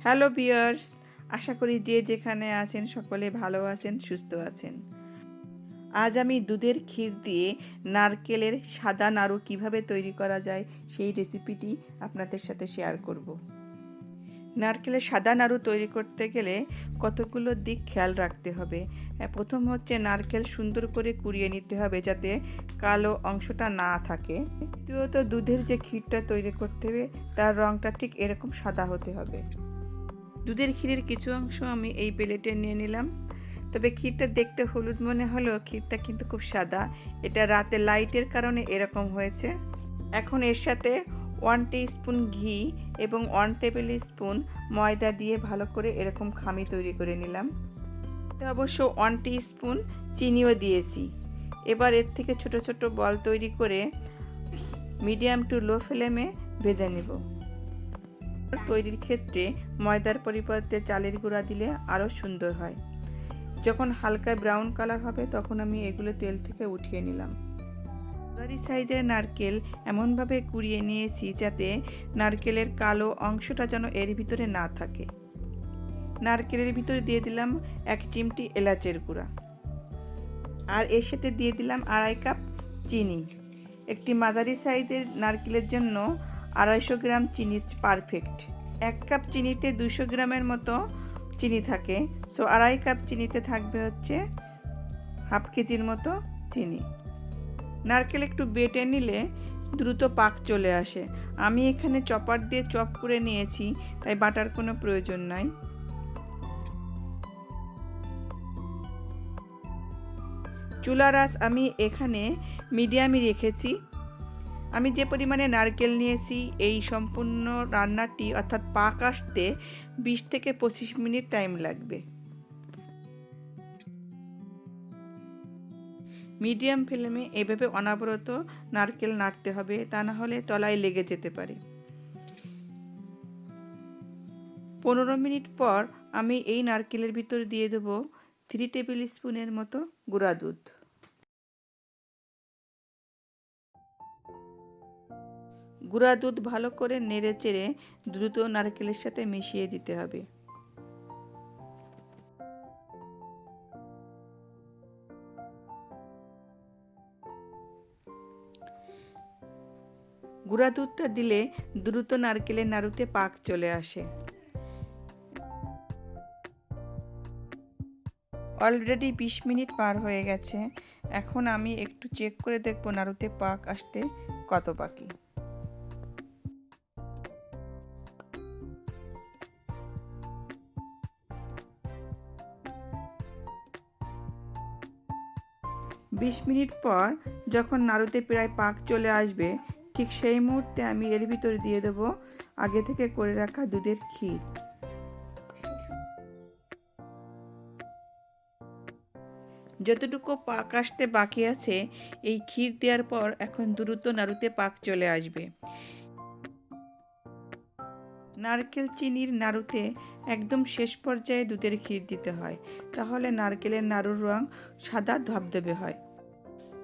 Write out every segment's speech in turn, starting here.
Hello viewers, আশা করি যে যেখানে আছেন সকলে ভালো আছেন, সুস্থ আছেন। আজ আমি দুধের ক্ষীর দিয়ে নারকেলের সাদা নাড়ু কিভাবে তৈরি করা যায় সেই রেসিপিটি আপনাদের সাথে শেয়ার করব। নারকেলের সাদা নাড়ু তৈরি করতে গেলে কতগুলো দিক খেয়াল রাখতে হবে। প্রথম হচ্ছে নারকেল সুন্দর করে কুড়িয়ে নিতে হবে যাতে কালো অংশটা না থাকে। দ্বিতীয়ত দুধের যে ক্ষীরটা তৈরি করতে হবে তার রঙটা ঠিক এরকম সাদা হতে হবে। দুধের ক্ষীরের কিছু অংশ আমি এই প্লেটে নিয়ে নিলাম। তবে ক্ষীরটা দেখতে হলুদ মনে হলেও ক্ষীরটা কিন্তু খুব সাদা। এটা রাতে লাইটের কারণে এরকম হয়েছে। এখন এর সাথে 1 টিস্পুন ঘি এবং 1 টেবিল স্পুন ময়দা দিয়ে ভালো করে এরকম খামি তৈরি করে নিলাম। অবশ্য 1 টিস্পুন চিনিও দিয়েছি। এবার এর থেকে ছোট ছোট বল তৈরি করে মিডিয়াম টু লো ফ্লেমে ভেজে নেব। তৈরির ক্ষেত্রে ময়দার পরিবর্তে চালের গুঁড়া দিলে আরও সুন্দর হয়। যখন হালকা ব্রাউন কালার হবে তখন আমি এগুলো তেল থেকে উঠিয়ে নিলাম। মাঝারি সাইজের নারকেল এমনভাবে কুড়িয়ে নিয়েছি যাতে নারকেলের কালো অংশটা যেন এর ভিতরে না থাকে। নারকেলের ভিতরে দিয়ে দিলাম 1 চিমটি এলাচের গুঁড়া, আর এর সাথে দিয়ে দিলাম 2.5 কাপ চিনি। একটি মাঝারি সাইজের নারকেলের জন্য 250 গ্রাম চিনি পারফেক্ট। 1 কাপ চিনিতে 200 গ্রামের মতো চিনি থাকে, সো 2.5 কাপ চিনিতে থাকবে হচ্ছে হাফ কেজির মতো চিনি। নারকেল একটু বেটে নিলে দ্রুত পাক চলে আসে। আমি এখানে চপার দিয়ে চপ করে নিয়েছি, তাই বাটার কোনো প্রয়োজন নাই। চুলার আঁচ আমি এখানে মিডিয়ামই রেখেছি। আমি যে পরিমাণে নারকেল নিয়েছি এই সম্পূর্ণ রান্নাটি অর্থাৎ পাক আসতে 20 থেকে 25 মিনিট টাইম লাগবে। মিডিয়াম ফ্লেমে এভাবে অনবরত নারকেল নাড়তে হবে, তা না হলে তলায় লেগে যেতে পারে। 15 মিনিট পর আমি এই নারকেলের ভিতর দিয়ে দেব 3 টেবিল স্পুনের মতো গুঁড়া দুধ। গুঁড়া দুধ ভালো করে নেড়ে চেড়ে দ্রুত নারকেলের সাথে মিশিয়ে দিতে হবে। গুঁড়া দুধটা দিলে দ্রুত নারকেলের নাড়ুতে পাক চলে আসে। অলরেডি 20 মিনিট পার হয়ে গেছে। এখন আমি একটু চেক করে দেখব নাড়ুতে পাক আসতে কত বাকি। বিশ মিনিট পর যখন নাড়ুতে প্রায় পাক চলে আসবে, ঠিক সেই মুহূর্তে আমি এর ভিতরে দিয়ে দেব আগে থেকে করে রাখা দুধের ক্ষীর। যতটুকু পাক আসতে বাকি আছে এই ক্ষীর দেওয়ার পর এখন দ্রুত নাড়ুতে পাক চলে আসবে। নারকেল চিনির নাড়ুতে একদম শেষ পর্যায়ে দুধের ক্ষীর দিতে হয়, তাহলে নারকেলের নাড়ুর রং সাদা ধবধবে হয়।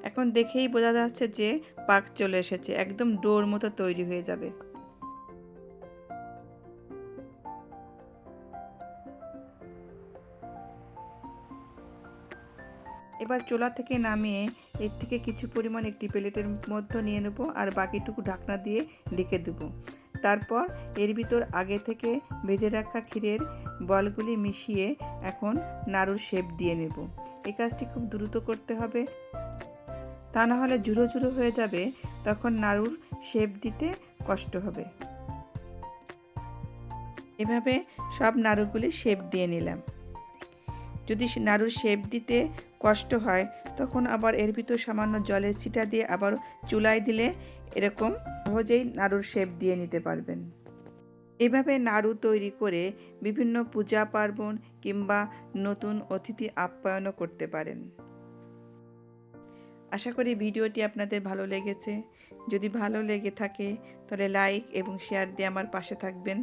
এখন দেখেই বোঝা যাচ্ছে যে পাক চলে এসেছে, একদম ডোর মতো তৈরি হয়ে যাবে। এবার চুলা থেকে নামিয়ে এর থেকে কিছু পরিমাণ একটি প্লেটের মধ্যে নিয়ে নেব আর বাকিটুকু ঢাকনা দিয়ে ঢেকে দেবো। তারপর এর ভিতর আগে থেকে ভেজে রাখা ক্ষীরের বলগুলি মিশিয়ে এখন নাড়ুর শেপ দিয়ে নেব। এই কাজটি খুব দ্রুত করতে হবে, তা না হলে ঝুরো ঝুরো হয়ে যাবে, তখন নাড়ুর শেপ দিতে কষ্ট হবে। এভাবে সব নাড়ুগুলি শেপ দিয়ে নিলাম। যদি নাড়ুর শেপ দিতে কষ্ট হয় তখন আবার এর ভিতর সামান্য জলের ছিটা দিয়ে আবার চুলায় দিলে এরকম সহজেই নাড়ুর শেপ দিয়ে নিতে পারবেন। এভাবে নাড়ু তৈরি করে বিভিন্ন পূজা পার্বণ কিংবা নতুন অতিথি আপ্যায়নও করতে পারেন। আশা করি ভিডিওটি আপনাদের ভালো লেগেছে। যদি ভালো লেগে থাকে তাহলে লাইক এবং শেয়ার দিয়ে আমার পাশে থাকবেন।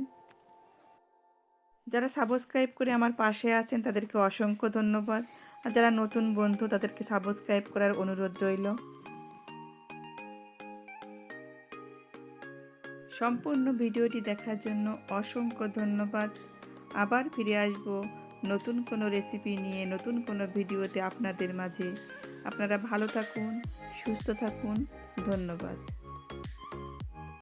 যারা সাবস্ক্রাইব করে আমার পাশে আছেন তাদেরকে অসংখ্য ধন্যবাদ, আর যারা নতুন বন্ধু তাদেরকে সাবস্ক্রাইব করার অনুরোধ রইল। সম্পূর্ণ ভিডিওটি দেখার জন্য অসংখ্য ধন্যবাদ। আবার ফিরে আসব নতুন কোনো রেসিপি নিয়ে, নতুন কোনো ভিডিওতে আপনাদের মাঝে। আপনারা ভালো থাকুন, সুস্থ থাকুন। ধন্যবাদ।